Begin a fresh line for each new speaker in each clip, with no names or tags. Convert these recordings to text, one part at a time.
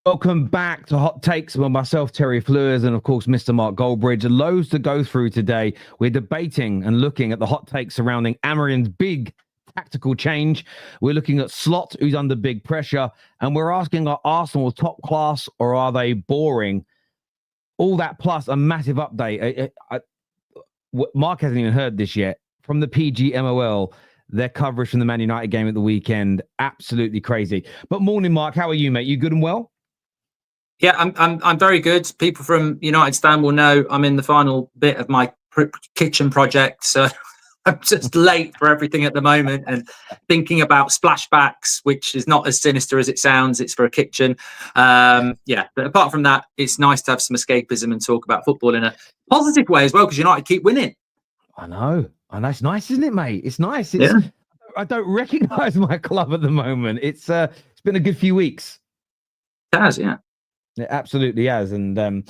Welcome back to Hot Takes with myself, Terry Fleurs, and of course, Mr. Mark Goldbridge. Loads to go through today. We're debating and looking at the hot takes surrounding Amorim's big tactical change. We're looking at Slot, who's under big pressure, and we're asking, are Arsenal top class or are they boring? All that plus a massive update. Mark hasn't even heard this yet. From the PGMOL, their coverage from the Man United game at the weekend, absolutely crazy. But morning, Mark. How are you, mate? You good and well?
Yeah, I'm very good. People from United Stand will know I'm in the final bit of my kitchen project, so I'm just late for everything at the moment and thinking about splashbacks, which is not as sinister as it sounds. It's for a kitchen. Yeah, but apart from that, it's nice to have some escapism and talk about football in a positive way as well, because United keep winning.
I know. It's nice, isn't it, mate? It's nice. Yeah. I don't recognise my club at the moment. It's been a good few weeks.
It has, yeah.
It absolutely has. And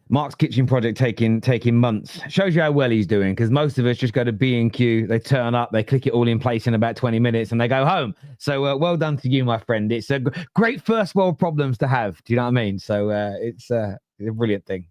Mark's kitchen project taking months. Shows you how well he's doing, because most of us just go to B&Q, they turn up, they click it all in place in about 20 minutes and they go home. So well done to you, my friend. It's a great first world problems to have. Do you know what I mean? So it's a brilliant thing.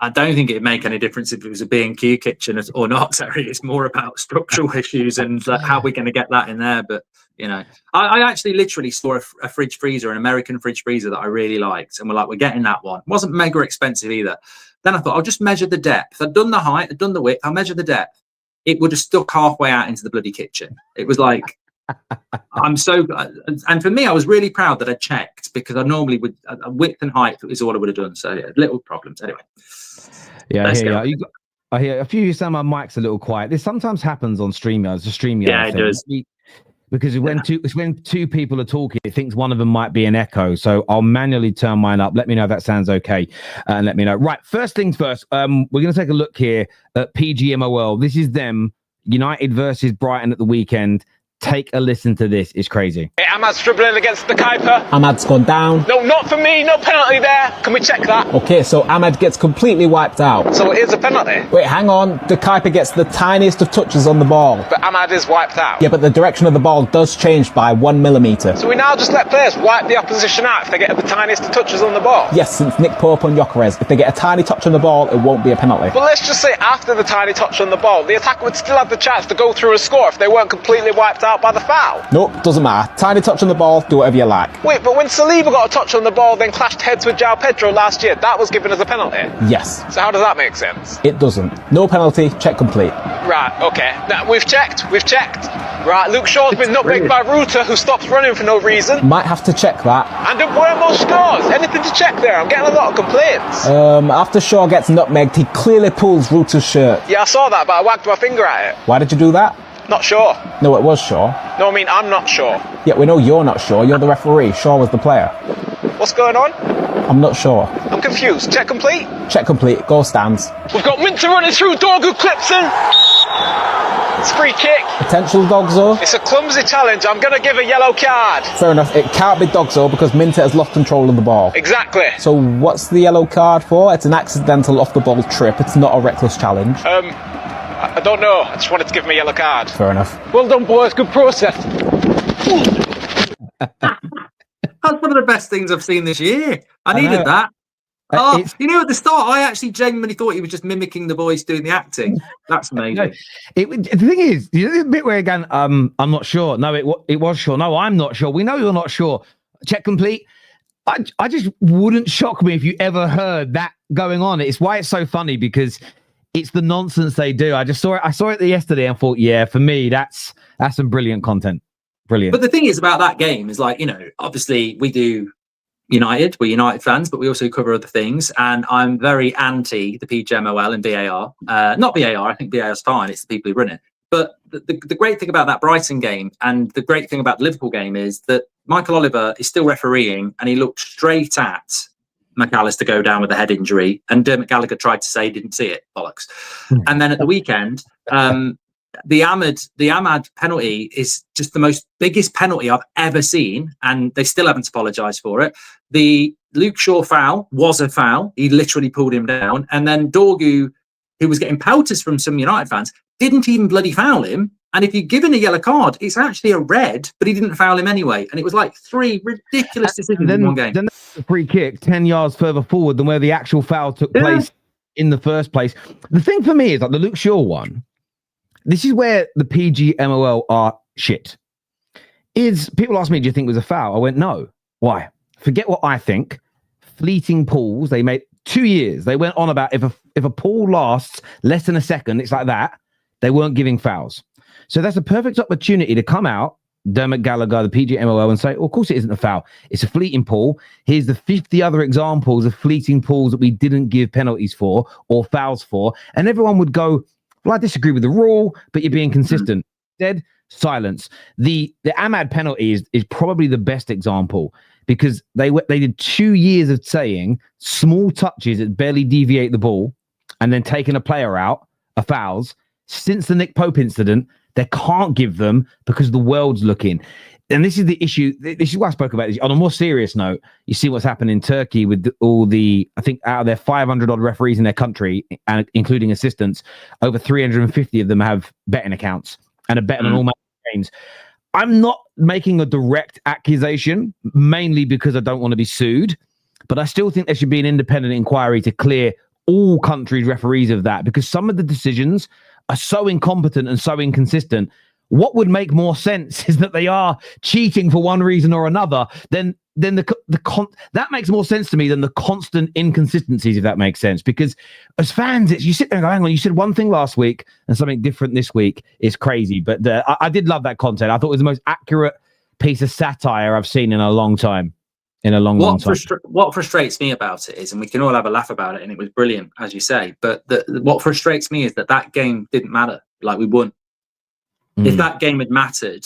I don't think it'd make any difference if it was a B&Q kitchen or not, Terry. It's more about structural issues and how we're going to get that in there. But, you know, I actually literally saw a fridge freezer, an American fridge freezer that I really liked. And we're like, we're getting that one. It wasn't mega expensive either. Then I thought, I'll just measure the depth. I'd done the height, I'd done the width, I'll measure the depth. It would have stuck halfway out into the bloody kitchen. It was like, and for me, I was really proud that I checked, because I normally would, width and height is all I would have done. So yeah, little problems anyway.
Yeah, I hear a few of you saying my mic's a little quiet. This sometimes happens on StreamYard. It's a StreamYard
thing. It does.
Because when two people are talking, it thinks one of them might be an echo. So I'll manually turn mine up. Let me know if that sounds okay, and let me know. Right, first things first. We're going to take a look here at PGMOL. This is them, United versus Brighton at the weekend. Take a listen to this. It's crazy.
Ahmad's dribbling against the Kuiper.
Ahmad's gone down.
No, not for me. No penalty there. Can we check that?
Okay, so Ahmad gets completely wiped out.
So it is a penalty?
Wait, hang on. The Kuiper gets the tiniest of touches on the ball.
But Ahmad is wiped out?
Yeah, but the direction of the ball does change by 1 millimetre.
So we now just let players wipe the opposition out if they get the tiniest of touches on the ball?
Yes, since Nick Pope and Gyökeres. If they get a tiny touch on the ball, it won't be a penalty.
But let's just say after the tiny touch on the ball, the attacker would still have the chance to go through and score if they weren't completely wiped out by the foul.
Nope, doesn't matter. Tiny touch on the ball, do whatever you like.
Wait, but when Saliba got a touch on the ball, then clashed heads with João Pedro last year, that was given as a penalty?
Yes.
So how does that make sense?
It doesn't. No penalty, check complete.
Right, okay. Now, we've checked. Right, Luke Shaw's been nutmegged by Ruta, who stops running for no reason.
Might have to check that.
And Mbuemo scores. Anything to check there? I'm getting a lot of complaints.
After Shaw gets nutmegged, he clearly pulls Ruta's shirt.
Yeah, I saw that, but I wagged my finger at it.
Why did you do that?
Not sure.
No, it was Shaw.
No, I mean, I'm not sure.
Yeah, we know you're not sure. You're the referee. Shaw was the player.
What's going on?
I'm not sure.
I'm confused. Check complete?
Check complete. Go stands.
We've got Minter running through. Dorgu clips in. It's free kick.
Potential Dogzo.
It's a clumsy challenge. I'm going to give a yellow card.
Fair enough. It can't be Dogzo because Minter has lost control of the ball.
Exactly.
So what's the yellow card for? It's an accidental off-the-ball trip. It's not a reckless challenge.
I don't know. I just wanted to give him a yellow card.
Fair enough.
Well done, boys. Good process.
That's one of the best things I've seen this year. I needed that. At the start, I actually genuinely thought he was just mimicking the voice doing the acting. That's amazing.
The thing is, the bit where again, I'm not sure. No, it was sure. No, I'm not sure. We know you're not sure. Check complete. I just wouldn't shock me if you ever heard that going on. It's why it's so funny, because it's the nonsense they do. I saw it yesterday and thought, yeah, for me, that's some brilliant content. Brilliant.
But the thing is about that game is, like, obviously we do United, we're United fans, but we also cover other things. And I'm very anti the PGMOL and VAR. Not VAR, I think VAR is fine. It's the people who run it. But the great thing about that Brighton game and the great thing about the Liverpool game is that Michael Oliver is still refereeing, and he looked straight at McAllister go down with a head injury, and Dermot Gallagher tried to say he didn't see it. Bollocks. And then at the weekend, the Ahmad penalty is just the most biggest penalty I've ever seen, and they still haven't apologised for it. The Luke Shaw foul was a foul. He literally pulled him down. And then Dorgu, who was getting pelters from some United fans, didn't even bloody foul him. And if you're given a yellow card, it's actually a red, but he didn't foul him anyway. And it was like 3 ridiculous decisions in one game.
Then the free kick 10 yards further forward than where the actual foul took place in the first place. The thing for me is like the Luke Shaw one. This is where the PGMOL are shit. Is people ask me, do you think it was a foul? I went, no. Why? Forget what I think. Fleeting pulls. They made 2 years. They went on about if a pull lasts less than a second, it's like that. They weren't giving fouls. So that's a perfect opportunity to come out, Dermot Gallagher, the PGMOL, and say, well, of course it isn't a foul. It's a fleeting pull. Here's the 50 other examples of fleeting pulls that we didn't give penalties for or fouls for. And everyone would go, well, I disagree with the rule, but you're being consistent. Dead silence. The Ahmad penalty is probably the best example because they did 2 years of saying small touches that barely deviate the ball and then taking a player out are fouls. Since the Nick Pope incident, they can't give them because the world's looking. And this is the issue. This is what I spoke about. On a more serious note, you see what's happened in Turkey with all the, I think out of their 500 odd referees in their country, and including assistants, over 350 of them have betting accounts and are betting on all match games. I'm not making a direct accusation, mainly because I don't want to be sued, but I still think there should be an independent inquiry to clear all countries' referees of that, because some of the decisions are so incompetent and so inconsistent. What would make more sense is that they are cheating for one reason or another. Then that makes more sense to me than the constant inconsistencies, if that makes sense. Because as fans, you sit there and go, hang on, you said one thing last week and something different this week is crazy. But I did love that content. I thought it was the most accurate piece of satire I've seen in a long time. Long time.
What frustrates me about it is, and we can all have a laugh about it, and it was brilliant, as you say, but what frustrates me is that game didn't matter. Like, we won. If that game had mattered,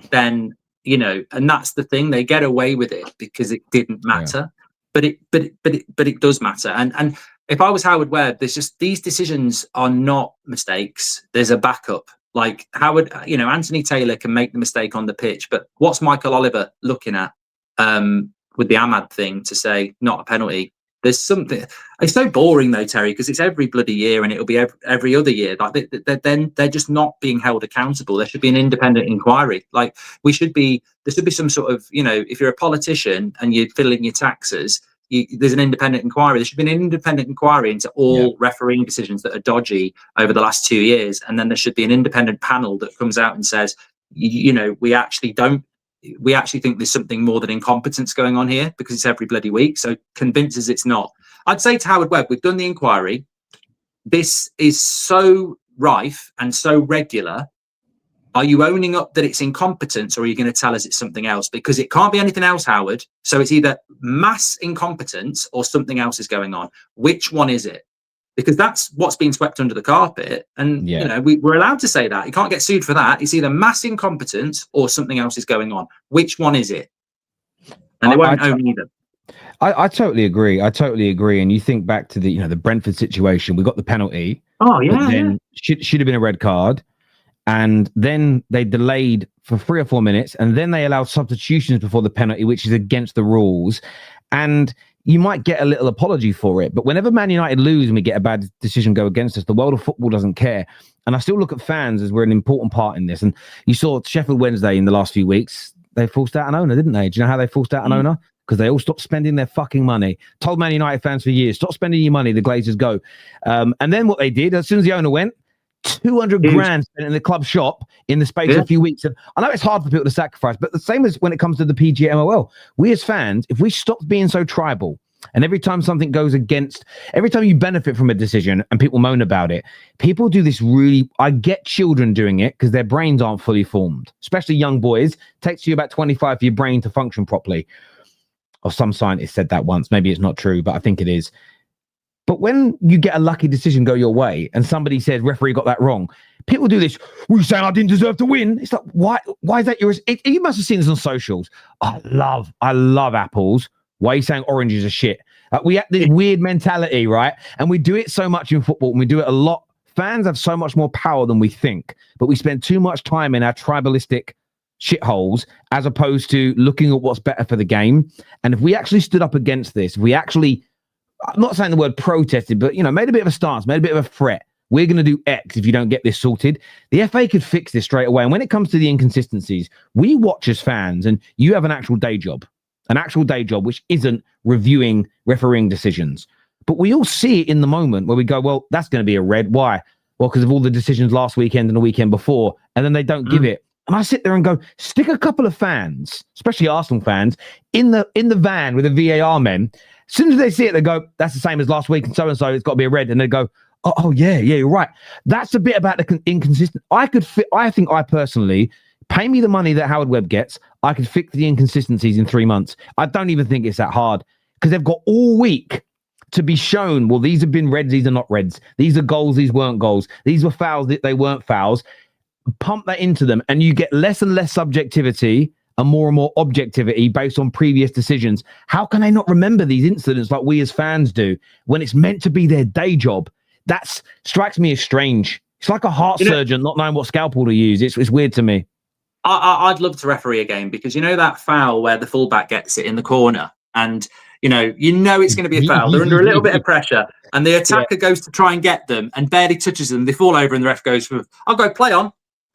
then, you know, and that's the thing, they get away with it because it didn't matter. Yeah. But it does matter. And if I was Howard Webb, there's just, these decisions are not mistakes. There's a backup. Like Howard, you know, Anthony Taylor can make the mistake on the pitch, but what's Michael Oliver looking at with the Ahmad thing to say not a penalty? There's something. It's so boring though, Terry, because it's every bloody year and it'll be every other year. Like they're just not being held accountable. There should be an independent inquiry. Like there should be some sort of, you know, if you're a politician and you're filling your taxes, there's an independent inquiry. There should be an independent inquiry into all refereeing decisions that are dodgy over the last 2 years. And then there should be an independent panel that comes out and says, you know, we actually think there's something more than incompetence going on here, because it's every bloody week. So convinces it's not. I'd say to Howard Webb, we've done the inquiry. This is so rife and so regular. Are you owning up that it's incompetence, or are you going to tell us it's something else? Because it can't be anything else, Howard. So it's either mass incompetence or something else is going on. Which one is it? Because that's what's been swept under the carpet. And, you know, we're allowed to say that. You can't get sued for that. It's either mass incompetence or something else is going on. Which one is it? And they won't own either.
I totally agree. And you think back to the Brentford situation. We got the penalty.
Oh, yeah.
Then should have been a red card. And then they delayed for 3 or 4 minutes. And then they allowed substitutions before the penalty, which is against the rules. And you might get a little apology for it, but whenever Man United lose and we get a bad decision go against us, the world of football doesn't care. And I still look at fans as we're an important part in this. And you saw Sheffield Wednesday in the last few weeks, they forced out an owner, didn't they? Do you know how they forced out an owner? Because they all stopped spending their fucking money. Told Man United fans for years, stop spending your money, the Glazers go. And then what they did, as soon as the owner went, 200 grand spent in the club shop in the space of a few weeks. And I know it's hard for people to sacrifice, but the same as when it comes to the PGMOL, we as fans, if we stop being so tribal, and every time something goes against, every time you benefit from a decision and people moan about it, people do this really, I get children doing it because their brains aren't fully formed, especially young boys. It takes you about 25 for your brain to function properly. Or some scientist said that once. Maybe it's not true, but I think it is. But when you get a lucky decision go your way and somebody says, referee got that wrong, people do this, well, you're saying I didn't deserve to win. It's like, why is that you must have seen this on socials. I love apples. Why are you saying oranges are shit? We have this weird mentality, right? And we do it so much in football, and we do it a lot. Fans have so much more power than we think, but we spend too much time in our tribalistic shitholes as opposed to looking at what's better for the game. And if we actually stood up against this, if we actually, I'm not saying the word protested, but, you know, made a bit of a stance, made a bit of a threat. we're going to do X if you don't get this sorted. The FA could fix this straight away. And when it comes to the inconsistencies, we watch as fans, and you have an actual day job, which isn't refereeing decisions. But we all see it in the moment where we go, well, that's going to be a red. Why? Well, because of all the decisions last weekend and the weekend before, and then they don't give it. And I sit there and go, stick a couple of fans, especially Arsenal fans, in the van with the VAR men. As soon as they see it, they go, that's the same as last week and so, it's got to be a red. And they go, oh yeah, you're right. That's a bit about the inconsistent. I think I personally, pay me the money that Howard Webb gets, I could fix the inconsistencies in 3 months. I don't even think it's that hard because they've got all week to be shown, well, these have been reds, these are not reds. These are goals, these weren't goals. These were fouls, they weren't fouls. Pump that into them and you get less and less subjectivity and more objectivity based on previous decisions. How can they not remember these incidents like we as fans do when it's meant to be their day job? That strikes me as strange. It's like a heart surgeon not knowing what scalpel to use. It's weird to me.
I'd love to referee a game because that foul where the fullback gets it in the corner and you know it's going to be a foul. They're under a little bit of pressure and the attacker goes to try and get them and barely touches them. They fall over and the ref goes, I'll go play on.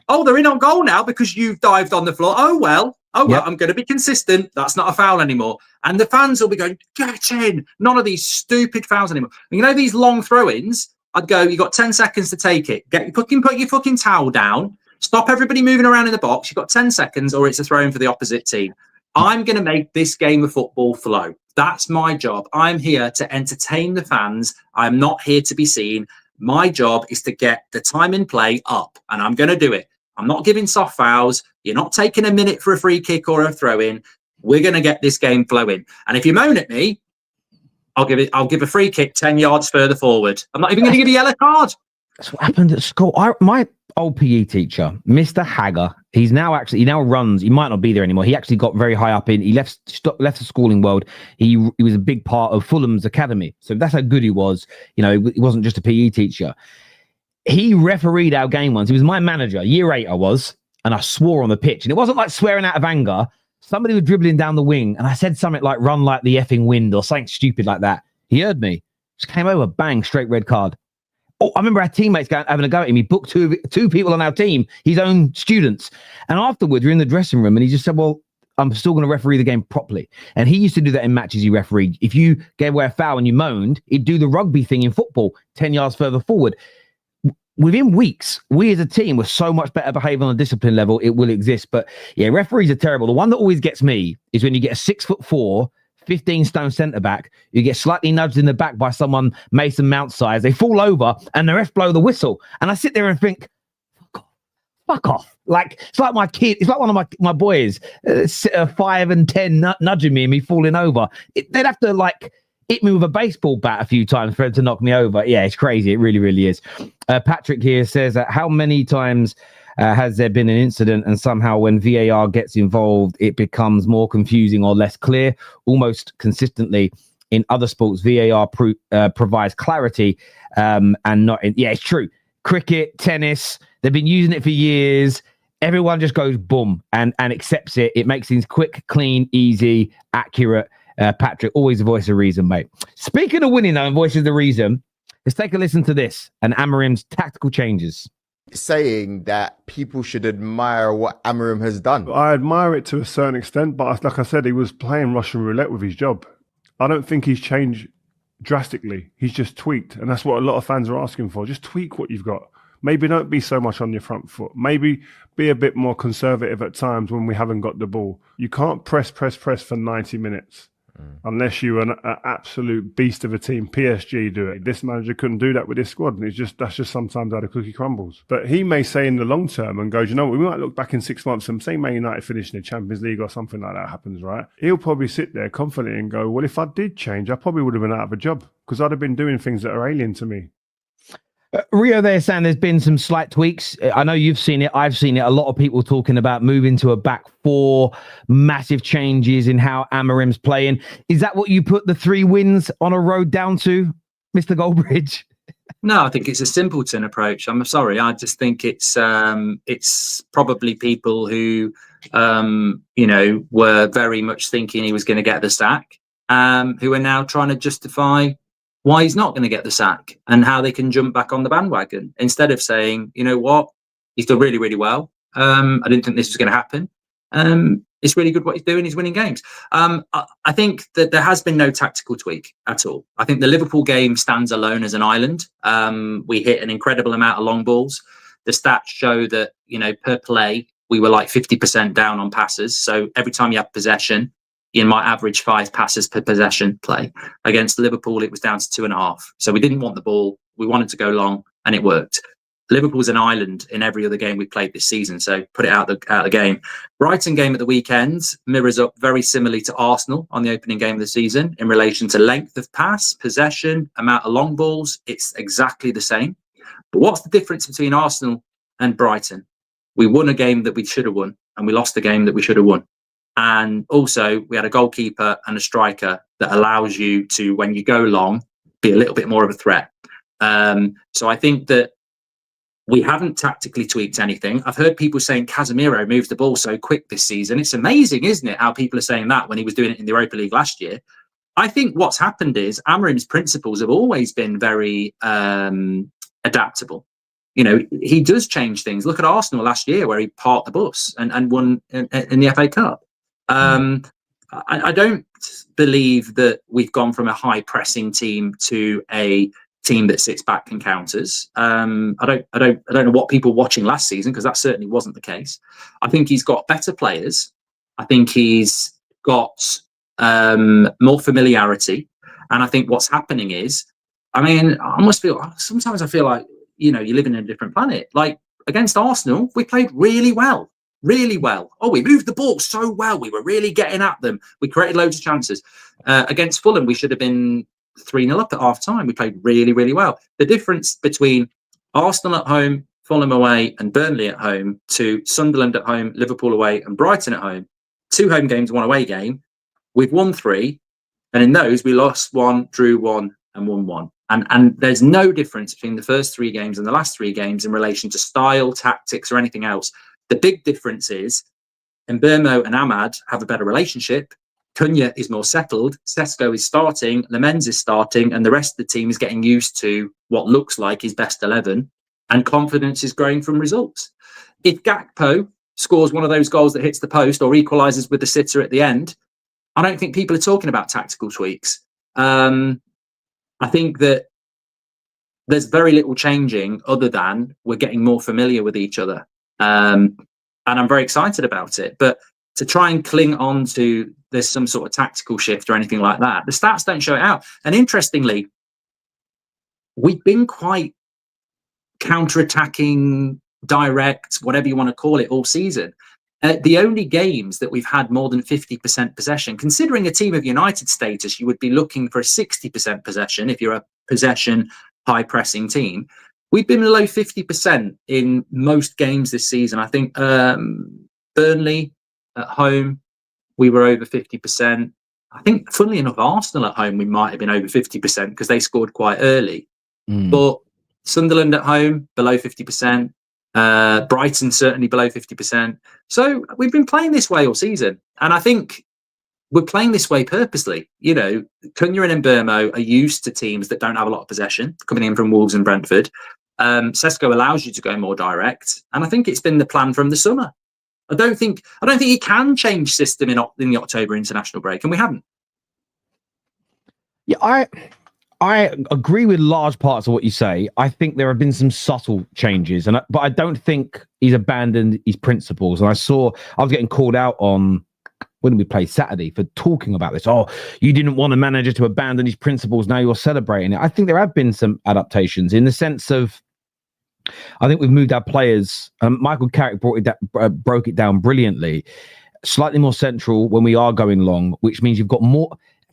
Oh, they're in on goal now because you've dived on the floor. Oh, well, I'm going to be consistent. That's not a foul anymore. And the fans will be going, get in. None of these stupid fouls anymore. And these long throw-ins, I'd go, you got 10 seconds to take it. Put your fucking towel down. Stop everybody moving around in the box. You've got 10 seconds or it's a throw-in for the opposite team. I'm going to make this game of football flow. That's my job. I'm here to entertain the fans. I'm not here to be seen. My job is to get the time in play up, and I'm going to do it. I'm not giving soft fouls. You're not taking a minute for a free kick or a throw-in. We're going to get this game flowing. And if you moan at me, I'll give a free kick 10 yards further forward. I'm not even going to give you a yellow card.
That's what happened at school. My old PE teacher, Mr. Hagger, he now runs, he might not be there anymore. He actually got very high up he left the schooling world. He was a big part of Fulham's academy. So that's how good he was. He wasn't just a PE teacher. He refereed our game once. He was my manager. Year 8 I was, and I swore on the pitch. And it wasn't like swearing out of anger. Somebody was dribbling down the wing, and I said something like, run like the effing wind, or something stupid like that. He heard me. Just came over, bang, straight red card. Oh, I remember our teammates having a go at him. He booked two people on our team, his own students. And afterwards, we're in the dressing room, and he just said, well, I'm still going to referee the game properly. And he used to do that in matches he refereed. If you gave away a foul and you moaned, he'd do the rugby thing in football, 10 yards further forward. Within weeks, we as a team were so much better behaved on a discipline level, it will exist. But yeah, referees are terrible. The one that always gets me is when you get a 6'4", 15-stone centre-back, you get slightly nudged in the back by someone Mason Mount size, they fall over and the ref blow the whistle. And I sit there and think, fuck off. Like, it's like my kid, it's like one of my boys, 5 and 10, nudging me and me falling over. They'd have to hit me with a baseball bat a few times for it to knock me over. Yeah, it's crazy. It really, really is. Patrick here says, how many times has there been an incident and somehow when VAR gets involved, it becomes more confusing or less clear? Almost consistently in other sports, VAR provides clarity and not in... Yeah, it's true. Cricket, tennis, they've been using it for years. Everyone just goes boom and accepts it. It makes things quick, clean, easy, accurate. Patrick, always the voice of reason, mate. Speaking of winning, though, and voice of the reason, let's take a listen to this and Amorim's tactical changes.
Saying that people should admire what Amorim has done.
I admire it to a certain extent, but like I said, he was playing Russian roulette with his job. I don't think he's changed drastically. He's just tweaked, and that's what a lot of fans are asking for. Just tweak what you've got. Maybe don't be so much on your front foot. Maybe be a bit more conservative at times when we haven't got the ball. You can't press for 90 minutes. Unless you're an absolute beast of a team. PSG do it. This manager couldn't do that with his squad, and that's just sometimes how the cookie crumbles. But he may say in the long term and go, you know what, we might look back in 6 months and say Man United finish in the Champions League or something like that happens, right? He'll probably sit there confidently and go, well, if I did change, I probably would have been out of a job because I'd have been doing things that are alien to me.
Rio there saying there's been some slight tweaks. I know you've seen it. I've seen it. A lot of people talking about moving to a back four, massive changes in how Amorim's playing. Is that what you put the 3 wins on a road down to, Mr. Goldbridge?
No, I think it's a simpleton approach. I'm sorry. I just think it's probably people who, were very much thinking he was going to get the sack, who are now trying to justify why he's not going to get the sack and how they can jump back on the bandwagon instead of saying, you know what, he's done really, really well. I didn't think this was going to happen. It's really good what he's doing. He's winning games. I think that there has been no tactical tweak at all. I think the Liverpool game stands alone as an island. We hit an incredible amount of long balls. The stats show that, you know, per play, we were like 50% down on passes. So every time you have possession, you might average 5 passes per possession play. Against Liverpool, it was down to 2.5. So we didn't want the ball. We wanted to go long, and it worked. Liverpool's an island in every other game we played this season, so put it out the game. Brighton game at the weekend mirrors up very similarly to Arsenal on the opening game of the season in relation to length of pass, possession, amount of long balls. It's exactly the same. But what's the difference between Arsenal and Brighton? We won a game that we should have won, and we lost a game that we should have won. And also, we had a goalkeeper and a striker that allows you to, when you go long, be a little bit more of a threat. So I think that we haven't tactically tweaked anything. I've heard people saying Casemiro moves the ball so quick this season. It's amazing, isn't it, how people are saying that when he was doing it in the Europa League last year. I think what's happened is Amorim's principles have always been very adaptable. You know, he does change things. Look at Arsenal last year where he parked the bus and won in the FA Cup. I don't believe that we've gone from a high pressing team to a team that sits back and counters. I don't know what people watching last season, because that certainly wasn't the case. I think he's got better players. I think he's got more familiarity, and I think what's happening is, I mean, sometimes I feel like, you know, you live in a different planet. Like against Arsenal, we played really well. Really well. Oh, we moved the ball so well. We were really getting at them. We created loads of chances. Against Fulham, we should have been 3-0 up at half time. We played really, really well. The difference between Arsenal at home, Fulham away, and Burnley at home to Sunderland at home, Liverpool away, and Brighton at home, 2 home games, 1 away game. We've won 3, and in those we lost 1, drew 1, and won 1. And there's no difference between the first 3 games and the last 3 games in relation to style, tactics, or anything else. The big difference is Mbeumo and Ahmad have a better relationship. Cunha is more settled. Sesko is starting. Lemens is starting. And the rest of the team is getting used to what looks like his best 11. And confidence is growing from results. If Gakpo scores one of those goals that hits the post or equalises with the sitter at the end, I don't think people are talking about tactical tweaks. I think that there's very little changing other than we're getting more familiar with each other. And I'm very excited about it. But to try and cling on to there's some sort of tactical shift or anything like that, the stats don't show it out. And interestingly, we've been quite counter-attacking, direct, whatever you want to call it, all season. The only games that we've had more than 50% possession, considering a team of United status, you would be looking for a 60% possession if you're a possession, high-pressing team. We've been below 50% in most games this season. I think Burnley at home, we were over 50%. I think, funnily enough, Arsenal at home, we might have been over 50% because they scored quite early. But Sunderland at home, below 50%. Brighton certainly below 50%. So we've been playing this way all season. And I think we're playing this way purposely. You know, Cunha and Mbeumo are used to teams that don't have a lot of possession, coming in from Wolves and Brentford. Sesko allows you to go more direct. And I think it's been the plan from the summer. I don't think you can change system in the October international break, and we haven't.
Yeah, I agree with large parts of what you say. I think there have been some subtle changes, but I don't think he's abandoned his principles. And I was getting called out on when we played Saturday for talking about this. Oh, you didn't want a manager to abandon his principles. Now you're celebrating it. I think there have been some adaptations in the sense of, I think we've moved our players. Michael Carrick broke it down brilliantly. Slightly more central when we are going long, which means you've got more.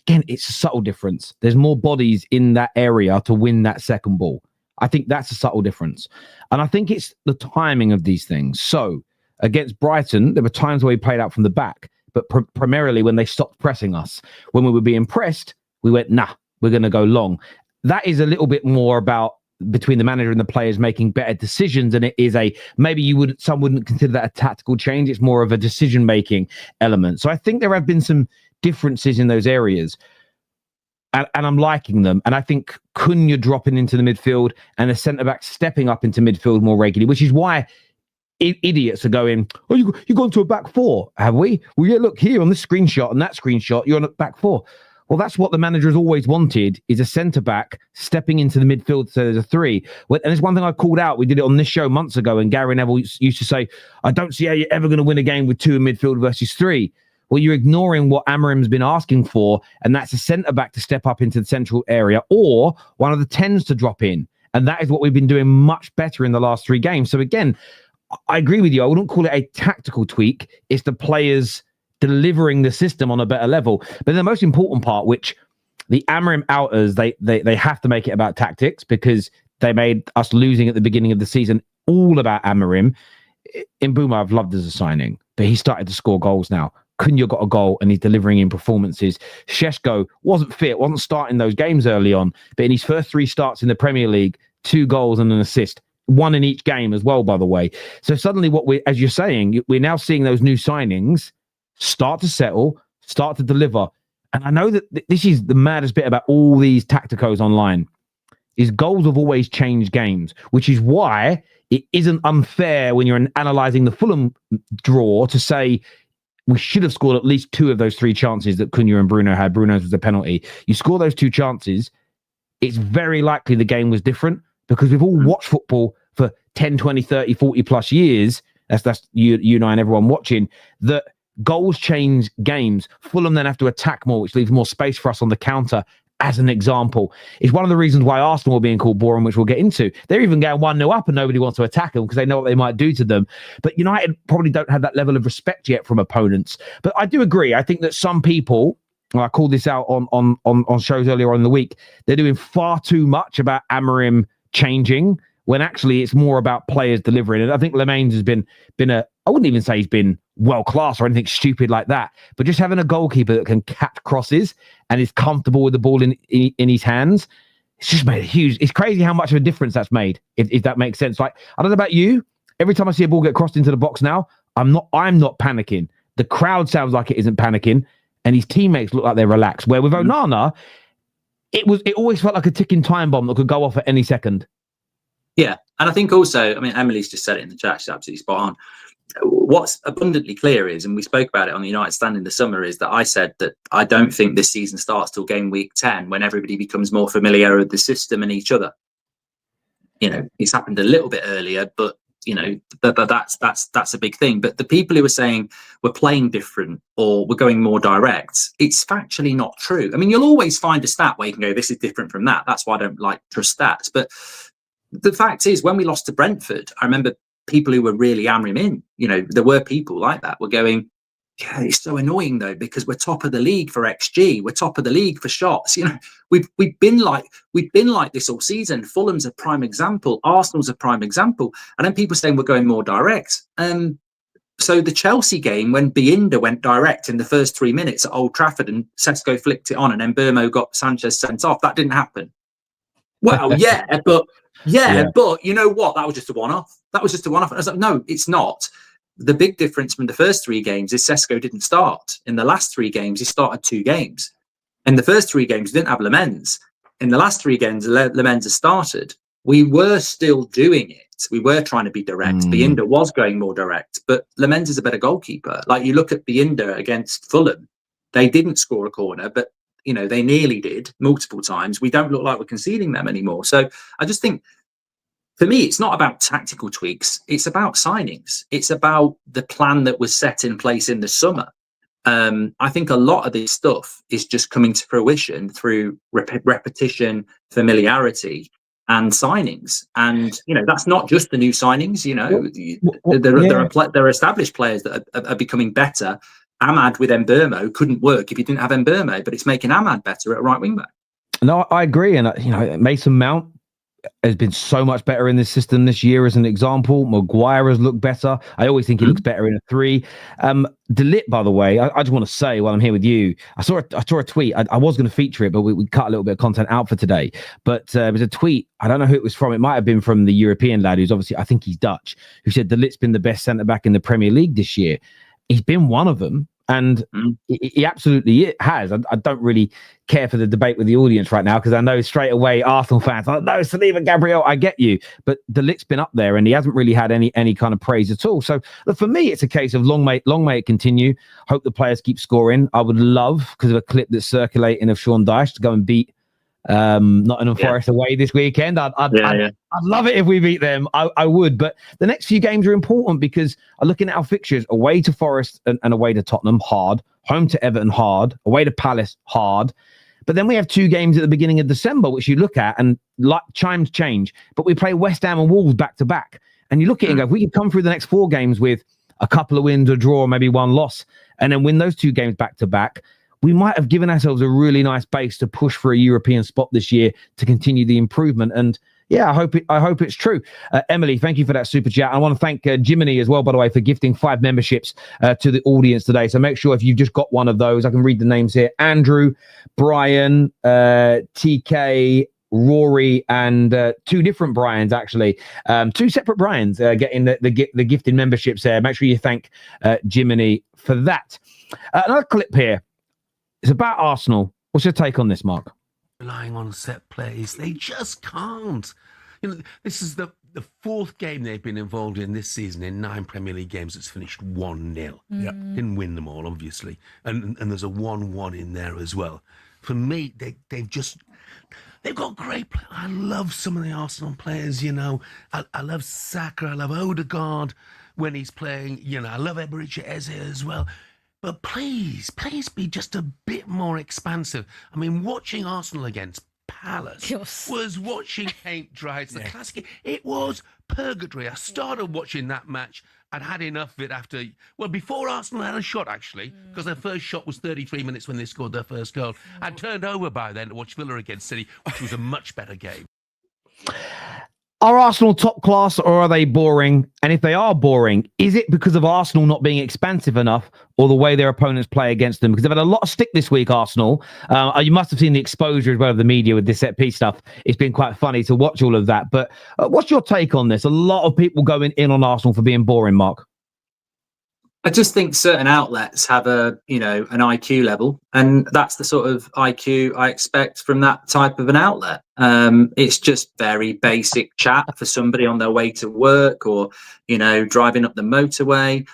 Again, it's a subtle difference. There's more bodies in that area to win that second ball. I think that's a subtle difference. And I think it's the timing of these things. So against Brighton, there were times where we played out from the back, but primarily when they stopped pressing us. When we were being pressed, we went, nah, we're going to go long. That is a little bit more about between the manager and the players making better decisions than it is some wouldn't consider that a tactical change. It's more of a decision-making element. So I think there have been some differences in those areas. and I'm liking them. And I think Cunha dropping into the midfield and the centre-back stepping up into midfield more regularly, which is why idiots are going, oh, you've gone to a back four, have we? Well, yeah, look here on this screenshot and that screenshot, you're on a back four. Well, that's what the manager has always wanted, is a centre-back stepping into the midfield so there's a three. And it's one thing I called out. We did it on this show months ago, and Gary Neville used to say, I don't see how you're ever going to win a game with two in midfield versus three. Well, you're ignoring what Amorim's been asking for, and that's a centre-back to step up into the central area or one of the 10s to drop in. And that is what we've been doing much better in the last 3 games. So again, I agree with you. I wouldn't call it a tactical tweak. It's the players delivering the system on a better level. But the most important part, which the Amorim outers, they have to make it about tactics, because they made us losing at the beginning of the season all about Amorim. Mbeumo I've loved as a signing, but he started to score goals now. Cunha got a goal and he's delivering in performances. Šeško wasn't fit, wasn't starting those games early on, but in his first 3 starts in the Premier League, 2 goals and an assist. 1 in each game as well, by the way. So suddenly as you're saying, we're now seeing those new signings start to settle, start to deliver. And I know that this is the maddest bit about all these tacticos online, is goals have always changed games, which is why it isn't unfair when you're analysing the Fulham draw to say we should have scored at least 2 of those 3 chances that Cunha and Bruno had. Bruno's was a penalty. You score those 2 chances, it's very likely the game was different, because we've all watched football for 10, 20, 30, 40 plus years. That's you and I and everyone watching, that goals change games. Fulham then have to attack more, which leaves more space for us on the counter, as an example. It's one of the reasons why Arsenal are being called boring, which we'll get into. They're even going 1-0 up and nobody wants to attack them because they know what they might do to them. But United probably don't have that level of respect yet from opponents. But I do agree. I think that some people, I called this out on shows earlier on in the week, they're doing far too much about Amorim changing, when actually it's more about players delivering. And I think Lemaine's has been I wouldn't even say he's been world-class or anything stupid like that, but just having a goalkeeper that can catch crosses and is comfortable with the ball in his hands, it's just made it's crazy how much of a difference that's made, if that makes sense. Like, I don't know about you, every time I see a ball get crossed into the box now, I'm not panicking. The crowd sounds like it isn't panicking, and his teammates look like they're relaxed. Where with Onana, it always felt like a ticking time bomb that could go off at any second.
Yeah, and I think also, I mean, Emily's just said it in the chat, she's absolutely spot on. What's abundantly clear is, and we spoke about it on the United Stand in the summer, is that I said that I don't think this season starts till game week 10, when everybody becomes more familiar with the system and each other. You know, it's happened a little bit earlier, but you know, that's a big thing. But the people who are saying we're playing different or we're going more direct, it's factually not true. I mean, you'll always find a stat where you can go, this is different from that. That's why I don't like trust stats. But the fact is, when we lost to Brentford, I remember people who were really Amorim in, you know, there were people like that were going, yeah, it's so annoying though, because we're top of the league for XG, we're top of the league for shots. You know, we've been like this all season. Fulham's a prime example, Arsenal's a prime example, and then people saying we're going more direct. So the Chelsea game, when Biinda went direct in the first 3 minutes at Old Trafford and Šeško flicked it on, and then Mbeumo got Sanchez sent off, that didn't happen. Well, but you know what? That was just a one-off. That was just a one-off. I was like, no, it's not. The big difference from the first 3 games is Šeško didn't start. In the last 3 games, he started 2 games. In the first 3 games, he didn't have Lemens. In the last 3 games, Lemens has started. We were still doing it. We were trying to be direct. Biinda was going more direct, but Lemens is a better goalkeeper. Like, you look at Biinda against Fulham, they didn't score a corner, but you know, they nearly did multiple times. We don't look like we're conceding them anymore. So I just think, for me, it's not about tactical tweaks. It's about signings. It's about the plan that was set in place in the summer. I think a lot of this stuff is just coming to fruition through repetition, familiarity, and signings. And, you know, that's not just the new signings. You know, there are established players that are becoming better. Ahmad with Mbeumo couldn't work if you didn't have Mbeumo, but it's making Ahmad better at right wing back.
No, I agree. And, you know, Mason Mount has been so much better in this system this year, as an example. Maguire has looked better. I always think he looks better in a 3. De Ligt, by the way, I just want to say while I'm here with you, I saw a tweet. I was going to feature it, but we cut a little bit of content out for today. But it was a tweet. I don't know who it was from. It might have been from the European lad who's obviously, I think he's Dutch, who said De Ligt's been the best centre-back in the Premier League this year. He's been one of them. And he absolutely has. I don't really care for the debate with the audience right now because I know straight away Arsenal fans are like, no, Saliba, Gabriel, I get you. But De Ligt's been up there and he hasn't really had any kind of praise at all. So look, for me, it's a case of long may it continue. Hope the players keep scoring. I would love, because of a clip that's circulating of Sean Dyche, to go and beat Nottingham Forest away this weekend. I'd love it if we beat them. I would, but the next few games are important because I'm looking at our fixtures: away to Forest and away to Tottenham, hard; home to Everton, hard; away to Palace, hard. But then we have 2 games at the beginning of December, which you look at and like chimes change. But we play West Ham and Wolves back to back, and you look at it and go, if we could come through the next 4 games with a couple of wins, a draw, maybe 1 loss, and then win those 2 games back to back, we might have given ourselves a really nice base to push for a European spot this year to continue the improvement. And yeah, I hope it's true. Emily, thank you for that super chat. I want to thank Jiminy as well, by the way, for gifting 5 memberships to the audience today. So make sure if you've just got one of those, I can read the names here: Andrew, Brian, TK, Rory, and 2 different Brians, actually. 2 separate Brians getting the gifted memberships there. Make sure you thank Jiminy for that. Another clip here. It's about Arsenal. What's your take on this, Mark?
Relying on set plays. They just can't. You know, this is the 4th game they've been involved in this season. In 9 Premier League games, it's finished 1-0. Yeah. Didn't win them all, obviously. And there's a 1-1 in there as well. For me, they've got great players. I love some of the Arsenal players, you know. I love Saka. I love Odegaard when he's playing. You know, I love Eberechi Eze as well. But please be just a bit more expansive. I mean, watching Arsenal against Palace was watching paint dry. It's the classic. It was purgatory. I started watching that match. I'd had enough of it before Arsenal had a shot, actually, because their first shot was 33 minutes when they scored their first goal. I'd turned over by then to watch Villa against City, which was a much better game.
Are Arsenal top class or are they boring? And if they are boring, is it because of Arsenal not being expansive enough or the way their opponents play against them? Because they've had a lot of stick this week, Arsenal. You must have seen the exposure as well of the media with this set piece stuff. It's been quite funny to watch all of that. But what's your take on this? A lot of people going in on Arsenal for being boring, Mark.
I just think certain outlets have an IQ level, and that's the sort of IQ I expect from that type of an outlet. It's just very basic chat for somebody on their way to work or, driving up the motorway.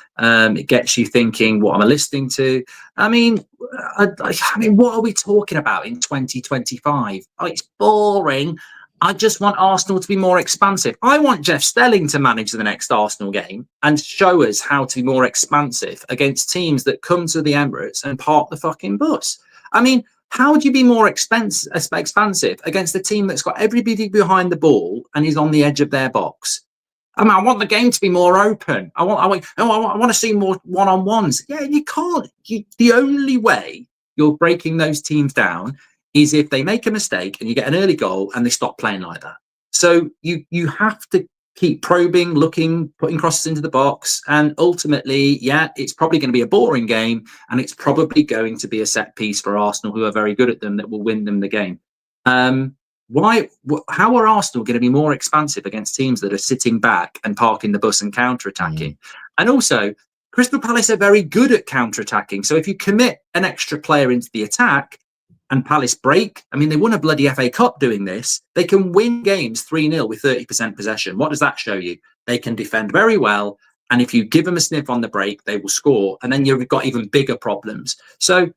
It gets you thinking, what am I listening to? I mean, what are we talking about in 2025? Oh, it's boring. I just want Arsenal to be more expansive. I want Jeff Stelling to manage the next Arsenal game and show us how to be more expansive against teams that come to the Emirates and park the fucking bus. I mean, how would you be more expansive against a team that's got everybody behind the ball and is on the edge of their box? I mean, I want the game to be more open. I want to see more one-on-ones. Yeah, you can't. The only way you're breaking those teams down is if they make a mistake and you get an early goal and they stop playing like that. So you have to keep probing, looking, putting crosses into the box. And ultimately, it's probably going to be a boring game and it's probably going to be a set piece for Arsenal, who are very good at them, that will win them the game. How are Arsenal going to be more expansive against teams that are sitting back and parking the bus and counter-attacking? And also, Crystal Palace are very good at counter-attacking. So if you commit an extra player into the attack, and Palace break, I mean, they won a bloody FA Cup doing this. They can win games 3-0 with 30% possession. What does that show you? They can defend very well. And if you give them a sniff on the break, they will score. And then you've got even bigger problems. So,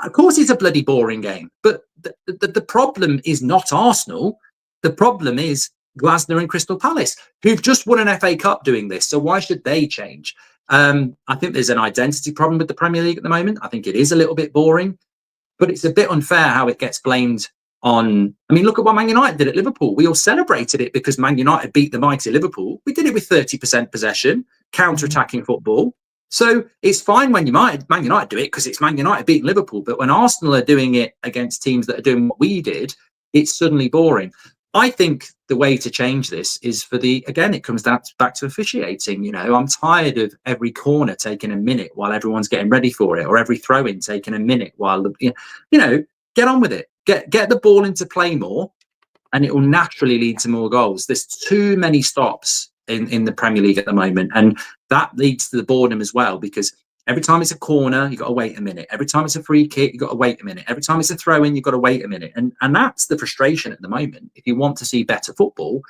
of course, it's a bloody boring game. But the problem is not Arsenal. The problem is Glasner and Crystal Palace, who've just won an FA Cup doing this. So why should they change? I think there's an identity problem with the Premier League at the moment. I think it is a little bit boring. But it's a bit unfair how it gets blamed on. I mean, look at what Man United did at Liverpool. We all celebrated it because Man United beat the mighty Liverpool. We did it with 30% possession, counter-attacking football. So it's fine when Man United do it because it's Man United beating Liverpool. But when Arsenal are doing it against teams that are doing what we did, it's suddenly boring. I think the way to change this is it comes back to officiating. I'm tired of every corner taking a minute while everyone's getting ready for it, or every throw-in taking a minute while, get on with it. Get the ball into play more, and it will naturally lead to more goals. There's too many stops in the Premier League at the moment, and that leads to the boredom as well, because Every time it's a corner, you've got to wait a minute. Every time it's a free kick, you've got to wait a minute. Every time it's a throw in, you've got to wait a minute. And that's the frustration at the moment. If you want to see better football,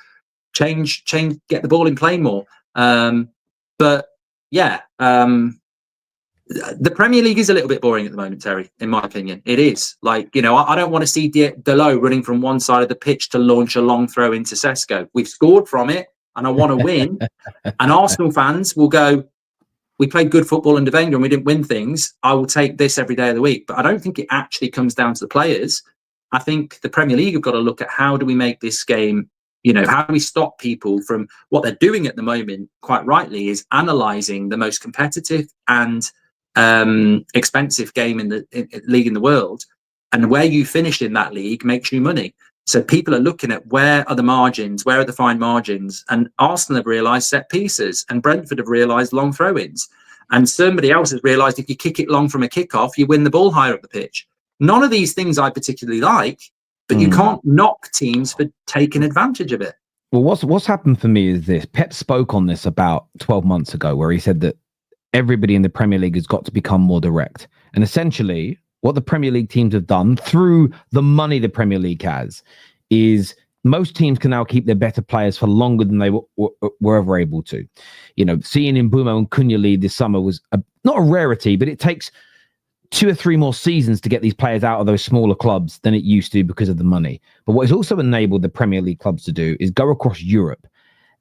change, get the ball in play more. But yeah, the Premier League is a little bit boring at the moment, Terry, in my opinion. It is. Like, you know, I don't want to see Delo running from one side of the pitch to launch a long throw into Sesko. We've scored from it and I want to win. And Arsenal fans will go, we played good football under Wenger and we didn't win things. I will take this every day of the week. But I don't think it actually comes down to the players. I think the Premier League have got to look at how do we make this game, you know, how do we stop people from what they're doing at the moment, quite rightly, is analysing the most competitive and expensive game in the league in the world. And where you finish in that league makes you money. So people are looking at where are the margins, where are the fine margins? And Arsenal have realised set pieces and Brentford have realised long throw-ins. And somebody else has realised if you kick it long from a kick-off, you win the ball higher up the pitch. None of these things I particularly like, but you can't knock teams for taking advantage of it.
Well, what's happened for me is this. Pep spoke on this about 12 months ago, where he said that everybody in the Premier League has got to become more direct. And essentially, what the Premier League teams have done through the money the Premier League has is most teams can now keep their better players for longer than they were ever able to. You know, seeing Mbeumo and Cunha lead this summer was not a rarity, but it takes 2 or 3 more seasons to get these players out of those smaller clubs than it used to because of the money. But what it's also enabled the Premier League clubs to do is go across Europe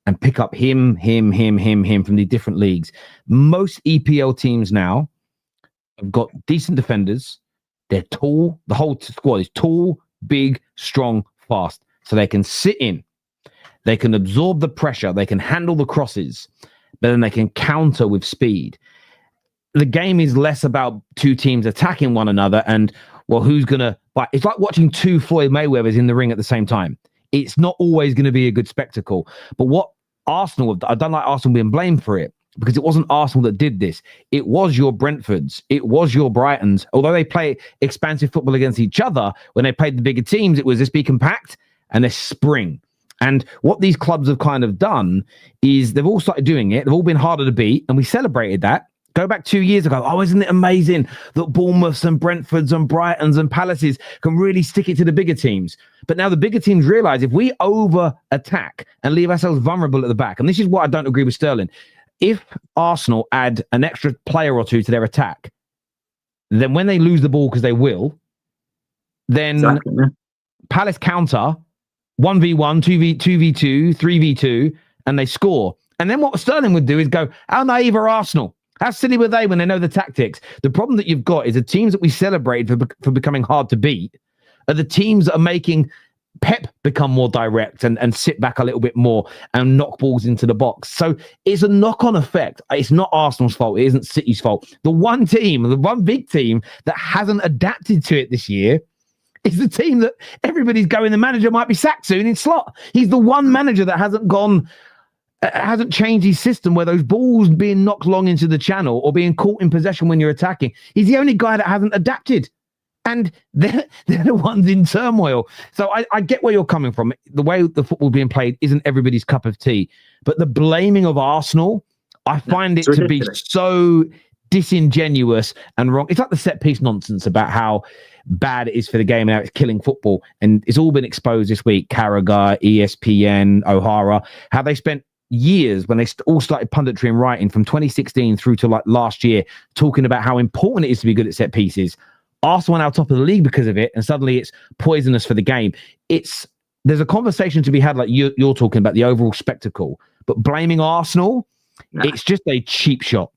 and pick up him from the different leagues. Most EPL teams now have got decent defenders. They're tall. The whole squad is tall, big, strong, fast. So they can sit in. They can absorb the pressure. They can handle the crosses. But then they can counter with speed. The game is less about 2 teams attacking one another and, well, who's going to... It's like watching 2 Floyd Mayweathers in the ring at the same time. It's not always going to be a good spectacle. But what Arsenal... I don't like Arsenal being blamed for it, because it wasn't Arsenal that did this. It was your Brentfords. It was your Brightons. Although they play expansive football against each other, when they played the bigger teams, it was this be compact and this spring. And what these clubs have kind of done is they've all started doing it. They've all been harder to beat, and we celebrated that. Go back 2 years ago. Oh, isn't it amazing that Bournemouths and Brentfords and Brightons and Palaces can really stick it to the bigger teams? But now the bigger teams realise if we over-attack and leave ourselves vulnerable at the back, and this is what I don't agree with Sterling, if Arsenal add an extra player or 2 to their attack, then when they lose the ball, because they will, then Palace counter 1v1, 2v2, 3v2, and they score. And then what Sterling would do is go, how naive are Arsenal? How silly were they when they know the tactics? The problem that you've got is the teams that we celebrate for becoming hard to beat are the teams that are making Pep become more direct and sit back a little bit more and knock balls into the box. So it's a knock-on effect. It's not Arsenal's fault. It isn't City's fault. The one big team that hasn't adapted to it this year is the team that everybody's going, the manager might be sacked soon in Slot. He's the one manager that hasn't changed his system where those balls being knocked long into the channel or being caught in possession when you're attacking. He's the only guy that hasn't adapted. And they're the ones in turmoil. So I get where you're coming from. The way the football being played isn't everybody's cup of tea. But the blaming of Arsenal, I find it to be so disingenuous and wrong. It's like the set piece nonsense about how bad it is for the game and how it's killing football. And it's all been exposed this week. Carragher, ESPN, O'Hara, how they spent years when they all started punditry and writing from 2016 through to like last year, talking about how important it is to be good at set pieces. Arsenal went out top of the league because of it, and suddenly it's poisonous for the game. There's a conversation to be had, like you're talking about the overall spectacle, but blaming Arsenal, it's just a cheap shot.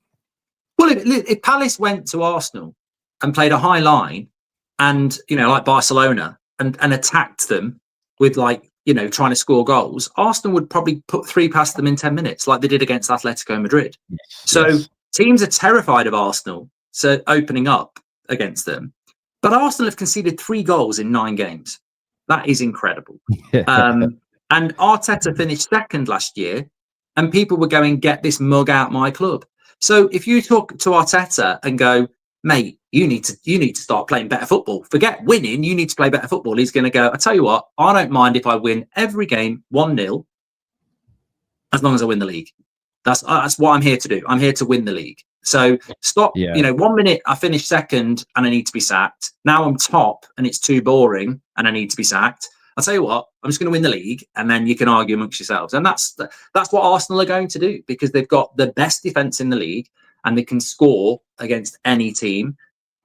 Well, if Palace went to Arsenal and played a high line, and like Barcelona, and attacked them with trying to score goals, Arsenal would probably put 3 past them in 10 minutes, like they did against Atletico Madrid. Yes. Teams are terrified of Arsenal, so opening up against them. But Arsenal have conceded 3 goals in 9 games. That is incredible. And Arteta finished 2nd last year, and people were going, get this mug out my club. So if you talk to Arteta and go, mate, you need to start playing better football. Forget winning, you need to play better football. He's going to go, I tell you what, I don't mind if I win every game 1-0, as long as I win the league. That's what I'm here to do. I'm here to win the league. So stop,
Yeah.
1 minute I finished second and I need to be sacked. Now I'm top and it's too boring and I need to be sacked. I'll tell you what, I'm just going to win the league and then you can argue amongst yourselves. And that's what Arsenal are going to do, because they've got the best defence in the league and they can score against any team.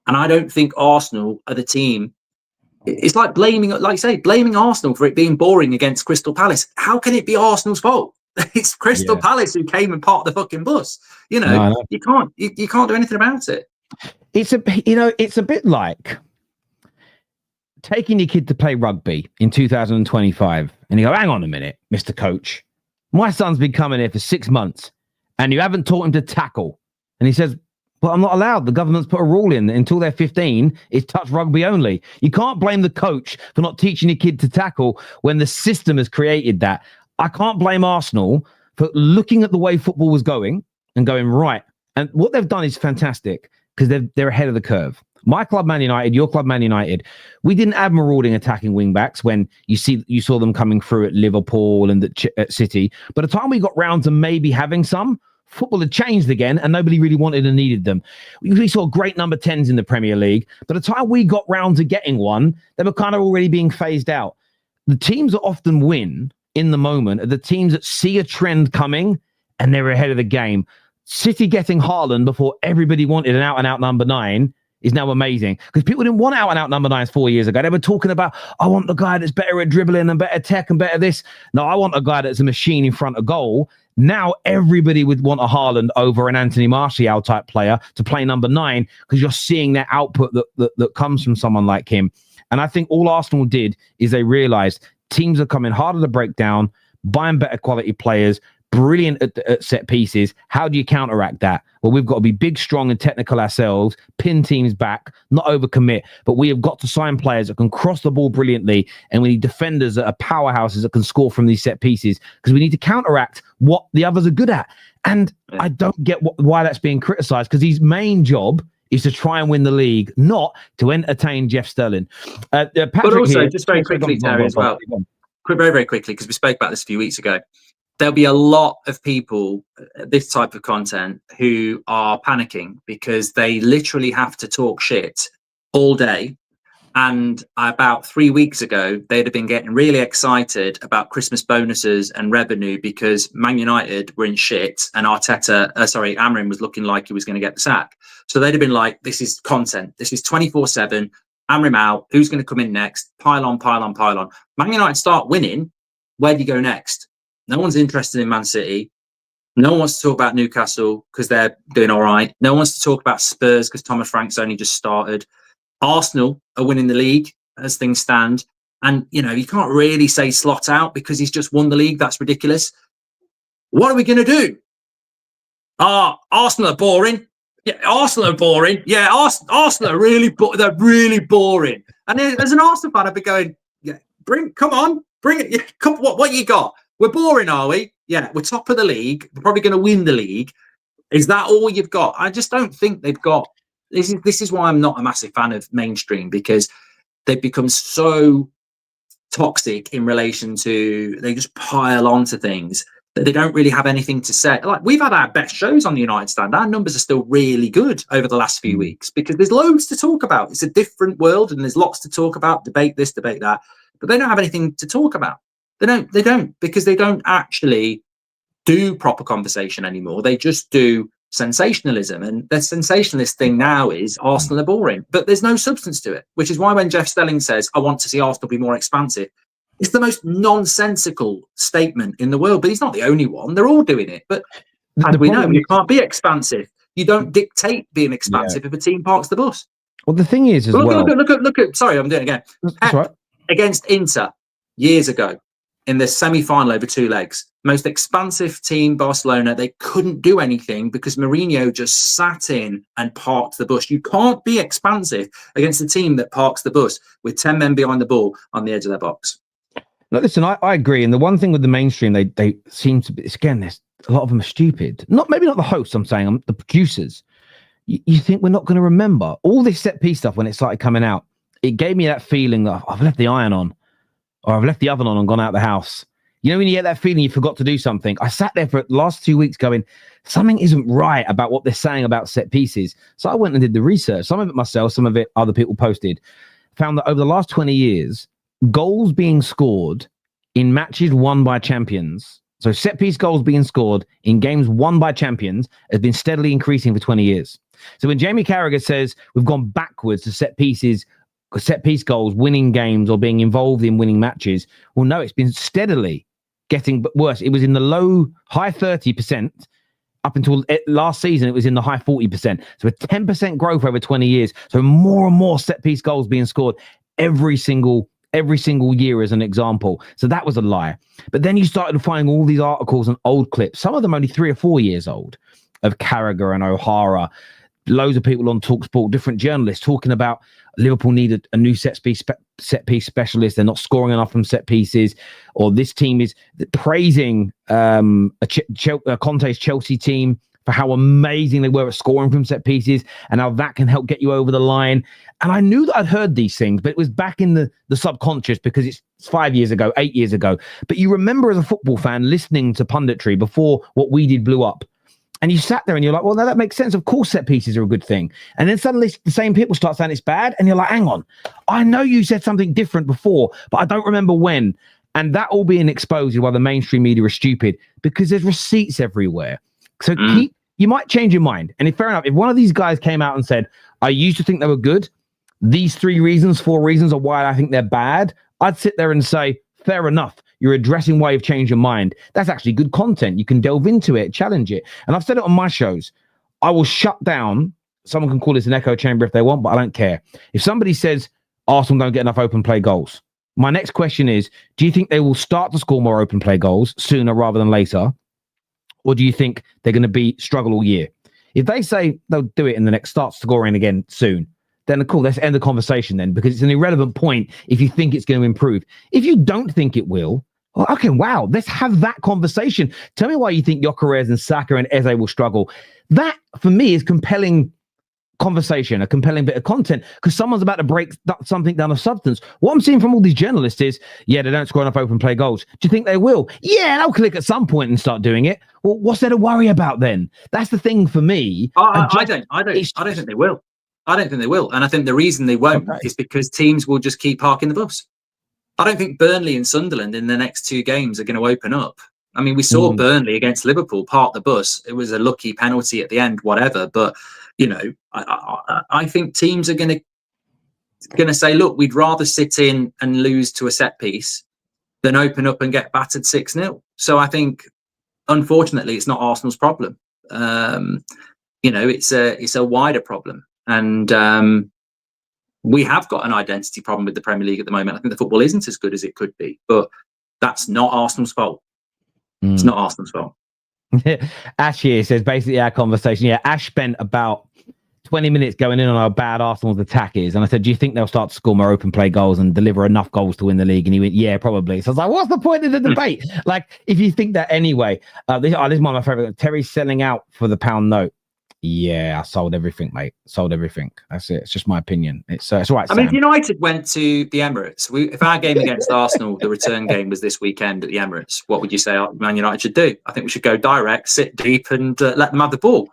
And I don't think Arsenal are the team. It's like blaming Arsenal for it being boring against Crystal Palace. How can it be Arsenal's fault? It's Crystal Palace who came and parked the fucking bus. You can't do anything about it.
It's a bit like taking your kid to play rugby in 2025 and you go, hang on a minute, Mr. Coach, my son's been coming here for 6 months and you haven't taught him to tackle. And he says, but I'm not allowed. The government's put a rule in until they're 15, it's touch rugby only. You can't blame the coach for not teaching your kid to tackle when the system has created that. I can't blame Arsenal for looking at the way football was going and going, right. And what they've done is fantastic because they're ahead of the curve. My club, Man United, your club, Man United, we didn't have marauding attacking wing backs when you saw them coming through at Liverpool and at City. By the time we got round to maybe having some, football had changed again and nobody really wanted and needed them. We saw great number 10s in the Premier League. By the time we got round to getting one, they were kind of already being phased out. The teams that often win in the moment are the teams that see a trend coming and they're ahead of the game. City getting Haaland before everybody wanted an out-and-out number 9 is now amazing, because people didn't want out-and-out number 9s 4 years ago. They were talking about, I want the guy that's better at dribbling and better tech and better this. No, I want a guy that's a machine in front of goal. Now everybody would want a Haaland over an Anthony Martial type player to play number 9, because you're seeing that output that comes from someone like him. And I think all Arsenal did is they realised teams are coming harder to break down, buying better quality players, brilliant at set pieces. How do you counteract that? Well, we've got to be big, strong and technical ourselves, pin teams back, not overcommit, but we have got to sign players that can cross the ball brilliantly, and we need defenders that are powerhouses that can score from these set pieces, because we need to counteract what the others are good at. And I don't get why that's being criticised, because his main job is to try and win the league, not to entertain Jeff Sterling.
But also, here, just very quickly, Terry, as well, very, very quickly, because we spoke about this a few weeks ago. There'll be a lot of people, this type of content, who are panicking because they literally have to talk shit all day. And about 3 weeks ago, they'd have been getting really excited about Christmas bonuses and revenue because Man United were in shit and Amorim was looking like he was going to get the sack. So they'd have been like, this is content. This is 24/7. Amorim out. Who's going to come in next? Pile on, pile on, pile on. Man United start winning. Where do you go next? No one's interested in Man City. No one wants to talk about Newcastle because they're doing all right. No one wants to talk about Spurs because Thomas Frank's only just started. Arsenal are winning the league as things stand. And, you can't really say slot out because he's just won the league. That's ridiculous. What are we going to do? Arsenal are boring. Yeah, Arsenal are boring. Yeah, Arsenal are really boring. And as an Arsenal fan, I'd be going, yeah, come on, bring it. Yeah, what you got? We're boring, are we? Yeah, we're top of the league. We're probably going to win the league. Is that all you've got? I just don't think they've got. This is why I'm not a massive fan of mainstream, because they've become so toxic in relation to, they just pile onto things that they don't really have anything to say. Like, we've had our best shows on the United Stand. Our numbers are still really good over the last few weeks because there's loads to talk about. It's a different world and there's lots to talk about, debate this, debate that, but they don't have anything to talk about. They don't because they don't actually do proper conversation anymore. They just do sensationalism, and the sensationalist thing now is Arsenal are boring, but there's no substance to it, which is why when Jeff Stelling says, I want to see Arsenal be more expansive, it's the most nonsensical statement in the world. But he's not the only one. They're all doing it. But as we know, you can't be expansive. You don't dictate being expansive if a team parks the bus.
Well, the thing is,
look at. Sorry, I'm doing it again.
That's right.
Against Inter years ago in the semi-final over 2 legs, most expansive team, Barcelona, they couldn't do anything because Mourinho just sat in and parked the bus. You can't be expansive against a team that parks the bus with 10 men behind the ball on the edge of their box.
No, listen, I agree. And the one thing with the mainstream, they seem to be, again, there's a lot of them are stupid. Maybe not the hosts, I'm saying, the producers. You think we're not going to remember all this set piece stuff when it started coming out? It gave me that feeling that I've left the iron on, or I've left the oven on and gone out the house. You know, when you get that feeling you forgot to do something. I sat there for the last 2 weeks going, something isn't right about what they're saying about set pieces. So I went and did the research. Some of it myself, some of it other people posted. Found that over the last 20 years, goals being scored in matches won by champions, so set piece goals being scored in games won by champions, has been steadily increasing for 20 years. So when Jamie Carragher says we've gone backwards to set piece goals, winning games or being involved in winning matches, well, no, it's been steadily getting worse. It was in the high 30%. Up until last season, it was in the high 40%. So a 10% growth over 20 years. So more and more set piece goals being scored every single year as an example. So that was a lie. But then you started finding all these articles and old clips, some of them only 3 or 4 years old, of Carragher and O'Hara. Loads of people on TalkSport, different journalists talking about Liverpool needed a new set piece specialist. They're not scoring enough from set pieces, or this team is praising Conte's Chelsea team for how amazing they were at scoring from set pieces and how that can help get you over the line. And I knew that I'd heard these things, but it was back in the subconscious because it's 5 years ago, 8 years ago. But you remember as a football fan listening to punditry before what we did blew up. And you sat there and you're like, well, no, that makes sense. Of course, set pieces are a good thing. And then suddenly the same people start saying it's bad. And you're like, hang on, I know you said something different before, but I don't remember when. And that all being exposed while the mainstream media is stupid because there's receipts everywhere. So you might change your mind. And fair enough, if one of these guys came out and said, I used to think they were good, these 4 reasons are why I think they're bad, I'd sit there and say, fair enough. You're addressing why you've changed your mind. That's actually good content. You can delve into it, challenge it. And I've said it on my shows. I will shut down. Someone can call this an echo chamber if they want, but I don't care. If somebody says Arsenal don't get enough open play goals, my next question is, do you think they will start to score more open play goals sooner rather than later? Or do you think they're going to struggle all year? If they say they'll do it in the next, start scoring again soon, then cool, let's end the conversation then, because it's an irrelevant point if you think it's going to improve. If you don't think it will, well, okay, wow, let's have that conversation. Tell me why you think Gyökeres and Saka and Eze will struggle. That, for me, is compelling conversation, a compelling bit of content, because someone's about to break something down of substance. What I'm seeing from all these journalists is, yeah, they don't score enough open play goals. Do you think they will? Yeah, they'll click at some point and start doing it. Well, what's there to worry about then? That's the thing for me.
I don't think they will. I don't think they will. And I think the reason they won't is because teams will just keep parking the bus. I don't think Burnley and Sunderland in the next 2 games are going to open up. I mean, we saw Burnley against Liverpool park the bus. It was a lucky penalty at the end, whatever. But, you know, I think teams are going to say, look, we'd rather sit in and lose to a set piece than open up and get battered 6-0. So I think, unfortunately, it's not Arsenal's problem. You know, it's a wider problem. And we have got an identity problem with the Premier League at the moment. I think the football isn't as good as it could be, but that's not Arsenal's fault. It's not Arsenal's fault.
Ash here says basically our conversation. Yeah, Ash spent about 20 minutes going in on how bad Arsenal's attack is. And I said, do you think they'll start to score more open play goals and deliver enough goals to win the league? And he went, yeah, probably. So I was like, what's the point of the debate? Like, if you think that anyway, this is one of my favorite. Terry's selling out for the pound note. Yeah, I sold everything, mate. Sold everything. That's it. It's just my opinion. It's all right.
I mean, if United went to the Emirates, if our game against Arsenal, the return game was this weekend at the Emirates, what would you say Man United should do? I think we should go direct, sit deep, and let them have the ball.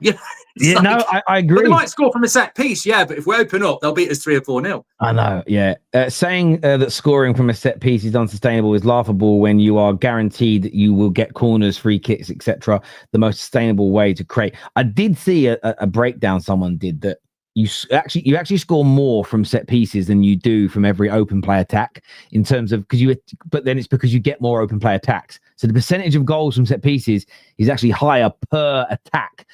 Yeah,
no, I agree.
But they might score from a set piece, yeah. But if we open up, they'll beat us 3 or 4-0.
I know, yeah. Saying that scoring from a set piece is unsustainable is laughable when you are guaranteed that you will get corners, free kicks, etc. The most sustainable way to create. I did see a breakdown someone did that you actually score more from set pieces than you do from every open play attack in terms of but then it's because you get more open play attacks. So the percentage of goals from set pieces is actually higher per attack,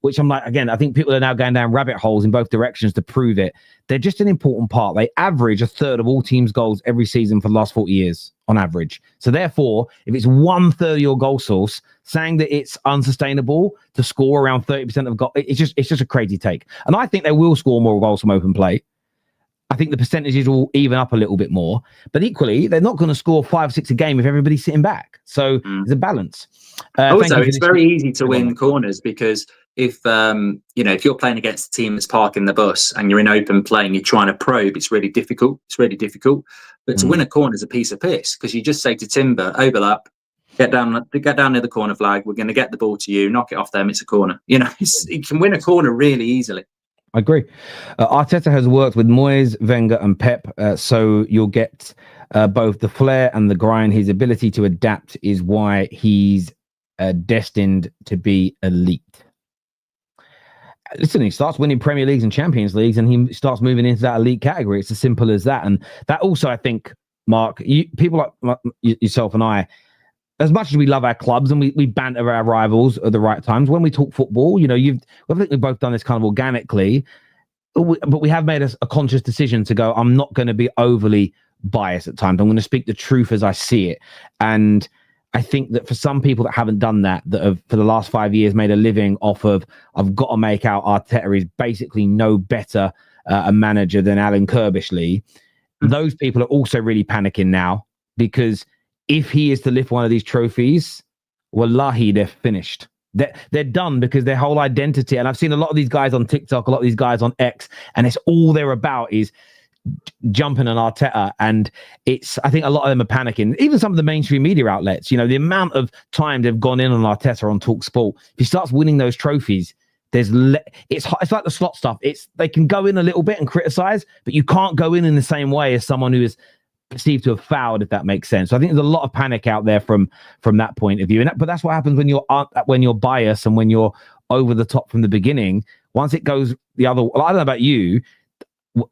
which I'm like, again, I think people are now going down rabbit holes in both directions to prove it. They're just an important part. They average a third of all teams' goals every season for the last 40 years on average. So therefore, if it's 1/3 of your goal source, saying that it's unsustainable to score around 30% of goals, it's just a crazy take. And I think they will score more goals from open play. I think the percentages will even up a little bit more, but equally, they're not going to score 5-6 a game if everybody's sitting back. So there's a balance.
Also, it's very easy to win corners because if you're playing against a team that's parking the bus and you're in open play and you're trying to probe, it's really difficult. But to win a corner is a piece of piss because you just say to Timber, overlap, Get down near the corner flag. We're going to get the ball to you, knock it off them. It's a corner. You know, he can win a corner really easily.
I agree. Arteta has worked with Moyes, Wenger, and Pep, so you'll get both the flair and the grind. His ability to adapt is why he's destined to be elite. Listen, he starts winning Premier Leagues and Champions Leagues, and he starts moving into that elite category. It's as simple as that. And that also, I think, Mark, people like yourself and I, as much as we love our clubs and we banter our rivals at the right times, when we talk football, you know, I think we've both done this kind of organically, but we have made a conscious decision to go, I'm not going to be overly biased at times. I'm going to speak the truth as I see it. And I think that for some people that haven't done that have for the last 5 years made a living off of, I've got to make out Arteta is basically no better a manager than Alan Kirbishley. Those people are also really panicking now, because if he is to lift one of these trophies, wallahi, they're finished. They're done, because their whole identity, and I've seen a lot of these guys on TikTok, a lot of these guys on X, and it's all they're about is jumping on Arteta. And I think a lot of them are panicking. Even some of the mainstream media outlets, you know, the amount of time they've gone in on Arteta on TalkSport. If he starts winning those trophies, it's like the slot stuff. They can go in a little bit and criticize, but you can't go in the same way as someone who is perceived to have fouled, if that makes sense. So I think there's a lot of panic out there from that point of view. But that's what happens when you're biased and when you're over the top from the beginning. Once it goes the other, well, I don't know about you,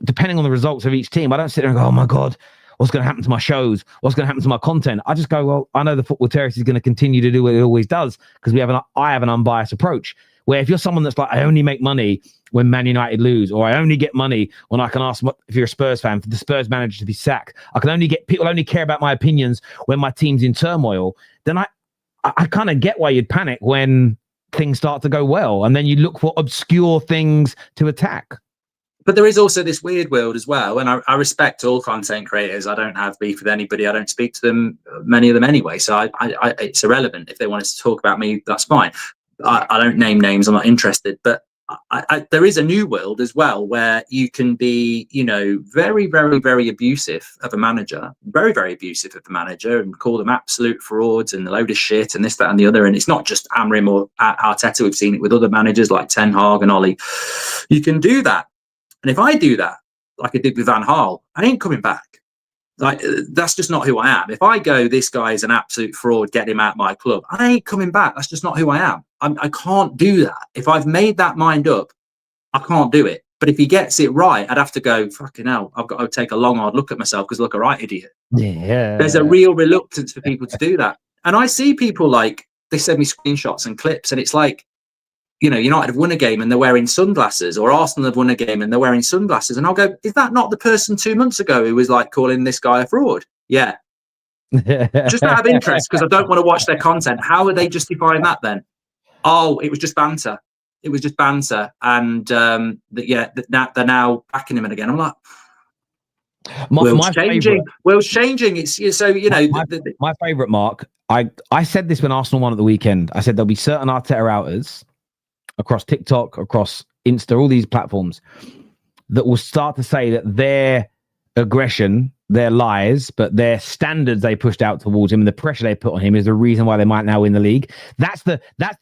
depending on the results of each team, I don't sit there and go, oh my God, what's going to happen to my shows? What's going to happen to my content? I just go, well, I know the Football Terrace is going to continue to do what it always does, because I have an unbiased approach. Where if you're someone that's like, I only make money when Man United lose, or I only get money when I can ask, if you're a Spurs fan, for the Spurs manager to be sacked, people only care about my opinions when my team's in turmoil, then I kind of get why you'd panic when things start to go well, and then you look for obscure things to attack.
But there is also this weird world as well, and I respect all content creators. I don't have beef with anybody. I don't speak to them, many of them anyway, so it's irrelevant. If they wanted to talk about me, that's fine. I don't name names. I'm not interested. But there is a new world as well, where you can be, you know, very, very, very abusive of a manager, very, very abusive of the manager, and call them absolute frauds and a load of shit and this, that, and the other. And it's not just Amorim or Arteta. We've seen it with other managers like Ten Hag and Ollie. You can do that. And if I do that, like I did with Van Gaal, I ain't coming back. Like, that's just not who I am. If I go, this guy is an absolute fraud, get him out of my club, I ain't coming back. That's just not who I am. I can't do that. If I've made that mind up, I can't do it. But if he gets it right, I'd have to go, fucking hell, I've got to take a long, hard look at myself, because look, a right idiot.
Yeah.
There's a real reluctance for people to do that. And I see people, like, they send me screenshots and clips, and it's like, you know, United have won a game and they're wearing sunglasses, or Arsenal have won a game and they're wearing sunglasses. And I'll go, is that not the person 2 months ago who was like calling this guy a fraud? Yeah. Just out of interest, because I don't want to watch their content. How are they justifying that then? Oh, it was just banter. It was just banter. And they're now backing him again. I'm like, world's changing. World's changing. It's so, you know.
My favourite, Mark, I said this when Arsenal won at the weekend. I said there'll be certain Arteta outers across TikTok, across Insta, all these platforms, that will start to say that their aggression, their lies, but their standards they pushed out towards him and the pressure they put on him is the reason why they might now win the league. That's the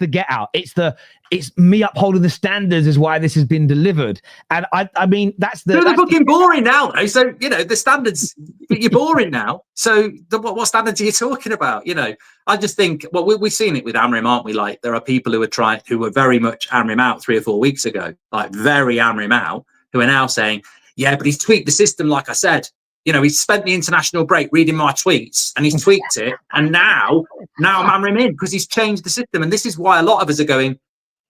get out. It's me upholding the standards is why this has been delivered. And I mean, they're
fucking boring now, though. So, you know, the standards, you're boring now. So what standards are you talking about? You know, I just think, well, we've seen it with Amorim, aren't we? Like, there are people who were very much Amorim out 3 or 4 weeks ago, like very Amorim out, who are now saying, yeah, but he's tweaked the system, like I said. You know, he's spent the international break reading my tweets and he's tweaked it. And now I'm Amorim in, because he's changed the system. And this is why a lot of us are going,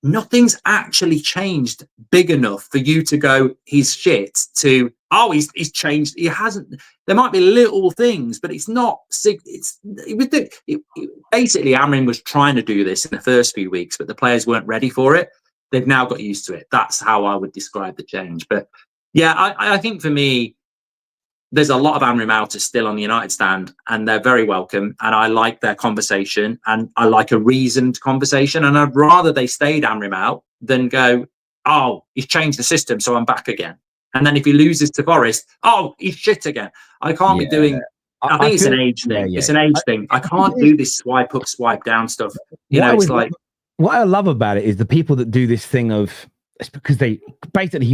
nothing's actually changed big enough for you to go, he's shit, to, oh, he's changed. He hasn't. There might be little things, but it's not. Basically, Amorim was trying to do this in the first few weeks, but the players weren't ready for it. They've now got used to it. That's how I would describe the change. But yeah, I think for me, there's a lot of Amorim outers still on the United stand, and they're very welcome. And I like their conversation, and I like a reasoned conversation. And I'd rather they stayed Amorim out than go, oh, he's changed the system, so I'm back again. And then if he loses to Forest, oh, he's shit again. I can't be doing I think it's
feel-
an age thing.
Yeah.
It's an age thing. I can't do this swipe up, swipe down stuff.
What I love about it is the people that do this thing of, it's because he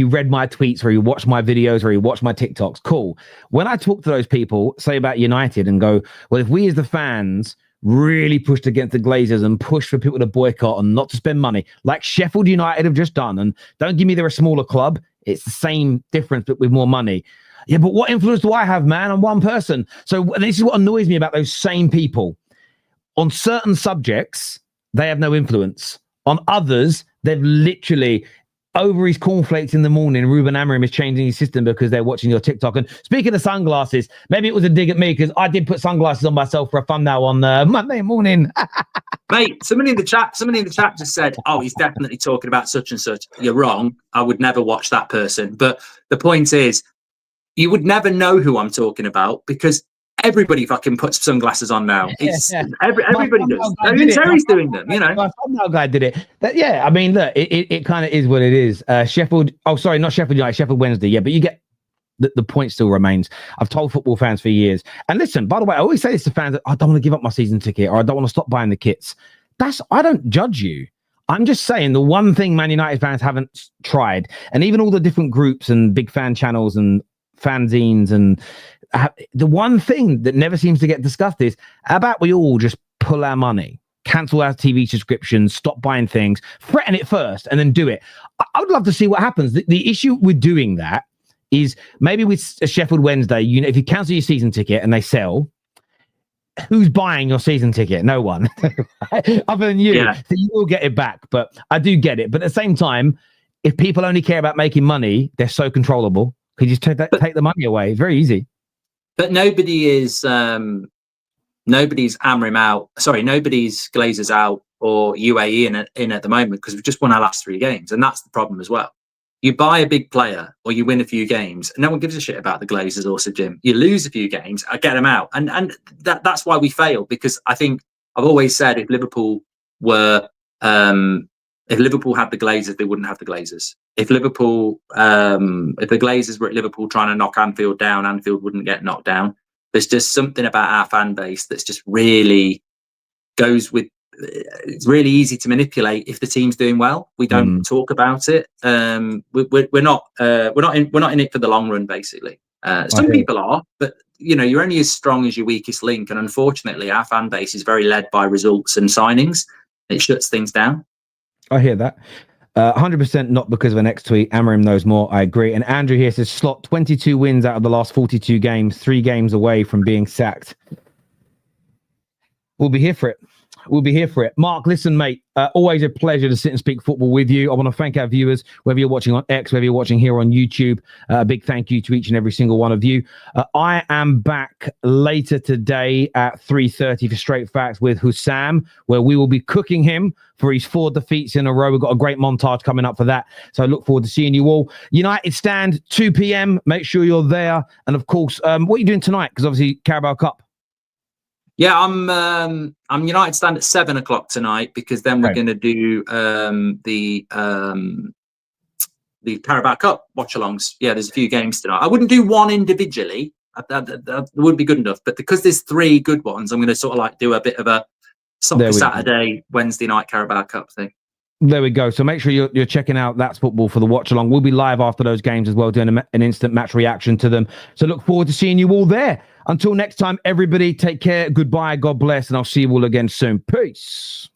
read my tweets or he watched my videos or he watched my TikToks. Cool. When I talk to those people, say about United, and go, well, if we as the fans really pushed against the Glazers and pushed for people to boycott and not to spend money, like Sheffield United have just done, and don't give me they're a smaller club, it's the same difference but with more money. Yeah, but what influence do I have, man? I'm one person. So this is what annoys me about those same people. On certain subjects, they have no influence. On others, they've literally, over his cornflakes in the morning, Ruben Amorim is changing his system because they're watching your TikTok. And speaking of sunglasses, maybe it was a dig at me because I did put sunglasses on myself for a thumbnail on Monday morning.
Mate, somebody in the chat just said, oh, he's definitely talking about such and such. You're wrong. I would never watch that person. But the point is, you would never know who I'm talking about because everybody fucking puts sunglasses on now. It's everybody does. Even Terry's doing them, you know.
My thumbnail guy did it. Yeah, I mean, look, it kind of is what it is. Sheffield, not Sheffield United, Sheffield Wednesday. Yeah, but you get the point still remains. I've told football fans for years. And listen, by the way, I always say this to fans that I don't want to give up my season ticket or I don't want to stop buying the kits. I don't judge you. I'm just saying the one thing Man United fans haven't tried, and even all the different groups and big fan channels and fanzines, and the one thing that never seems to get discussed is how about we all just pull our money, cancel our TV subscriptions, stop buying things, threaten it first, and then do it. I would love to see what happens. The issue with doing that is maybe with a Sheffield Wednesday, if you cancel your season ticket and they sell, who's buying your season ticket? No one, other than you.
Yeah.
So you will get it back. But I do get it. But at the same time, if people only care about making money, they're so controllable. Could you just take the money away? It's very easy.
But nobody's Amorim out. Sorry, nobody's Glazers out or UAE in at the moment because we've just won our last 3 games, and that's the problem as well. You buy a big player or you win a few games, and no one gives a shit about the Glazers or Sir Jim. You lose a few games, I get them out, and that's why we fail. Because I think I've always said if Liverpool had the Glazers, they wouldn't have the Glazers. If the Glazers were at Liverpool trying to knock Anfield down, Anfield wouldn't get knocked down. There's just something about our fan base that's just really goes with. It's really easy to manipulate if the team's doing well. We don't talk about it. We're not in it for the long run. Basically, some people are, but you're only as strong as your weakest link. And unfortunately, our fan base is very led by results and signings. It shuts things down.
I hear that. 100% not because of an X tweet. Amorim knows more. I agree. And Andrew here says Slot 22 wins out of the last 42 games, 3 games away from being sacked. We'll be here for it. Mark, listen, mate, always a pleasure to sit and speak football with you. I want to thank our viewers, whether you're watching on X, whether you're watching here on YouTube. A big thank you to each and every single one of you. I am back later today at 3:30 for Straight Facts with Hussam, where we will be cooking him for his 4 defeats in a row. We've got a great montage coming up for that. So I look forward to seeing you all. United stand 2 p.m. Make sure you're there. And of course, what are you doing tonight? Because obviously Carabao Cup.
Yeah, I'm United stand at 7 o'clock tonight because then we're going to do the Carabao Cup watch-alongs. Yeah, there's a few games tonight. I wouldn't do one individually. That wouldn't be good enough. But because there's 3 good ones, I'm going to sort of like do a bit of a Saturday, Wednesday night Carabao Cup thing.
There we go. So make sure you're checking out That's Football for the watch along. We'll be live after those games as well, doing an instant match reaction to them. So look forward to seeing you all there. Until next time, everybody, take care. Goodbye. God bless. And I'll see you all again soon. Peace.